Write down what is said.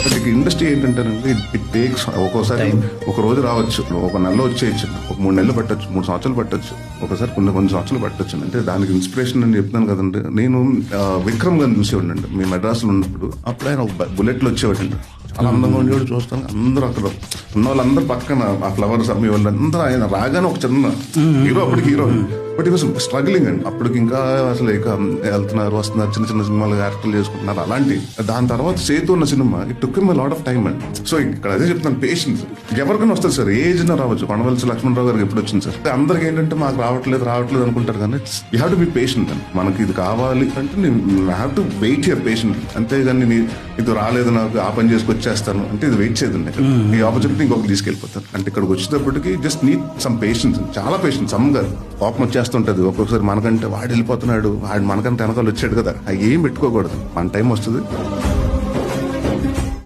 But ఇక industry ఏంటంటేనండి, it takes. ఒక్కోసారి ఒక రోజు రావచ్చు, ఒక నెలలో వచ్చేయచ్చు, ఒక 3 నెలలు పట్టొచ్చు, 3 సంవత్సరాలు పట్టొచ్చు, ఒకసారి కొన్ని సంవత్సరాలు పట్టొచ్చు. అంటే దానికి ఇన్స్పిరేషన్ అని చెప్తున్నాను కదండి. నేను విక్రమ్ గారిని చూసేవాడినండి మీ మెడ్రాస్లో ఉన్నప్పుడు. అప్పుడు ఆయన ఒక బుల్లెట్లో వచ్చేవాడండి, చాలా అందంగా ఉండేవాడు. చూస్తాను అందరూ అక్కడ ఉన్న వాళ్ళందరూ పక్కన ఆ ఫ్లవర్స్ అమ్మే వాళ్ళు అందరూ, ఆయన రాగానే ఒక చిన్న హీరో, అప్పటికి హీరో. బట్ ఈ వాజ్ స్ట్రగ్లింగ్ అండి. అప్పటికి ఇంకా అసలు ఇక వెళ్తున్నారు వస్తున్నారు, చిన్న చిన్న సినిమాలు యాక్టర్లు చేసుకుంటున్నారు అలాంటి. దాని తర్వాత సేతు ఉన్న cinema it took him a lot of time అండి. సో ఇక్కడ అదే చెప్తున్నాను, పేషెన్స్. ఎవరికైనా వస్తుంది సార్, ఏజ్ నా రావచ్చు. కొండవలసి లక్ష్మణరావు గారికి ఎప్పుడు వచ్చింది సార్. అందరికి ఏంటంటే మాకు రావట్లేదు అనుకుంటారు, కానీ you have to be patient అండి. మనకి ఇది కావాలి అంటే నేను have to wait here patient. అంతేగాని ఇది రాలేదు నాకు ఆ పని చేసుకొచ్చేస్తాను అంటే ఇది వెయిట్ చేయదండి. ఈ ఆపర్చునిటీ ఇంకొకటి తీసుకెళ్ళిపోతాను. అంటే ఇక్కడికి వచ్చేటప్పటికి జస్ట్ నీడ్ సమ్ పేషెన్స్, చాలా పేషెన్స్. సమ్గా కోపం వచ్చేస్తుంటది ఒక్కొక్కసారి. మనకంటే వాడు వెళ్ళిపోతున్నాడు, వాడు మనకంటే వెనకాల వచ్చాడు కదా, అవి ఏం పెట్టుకోకూడదు. మన టైం వస్తుంది.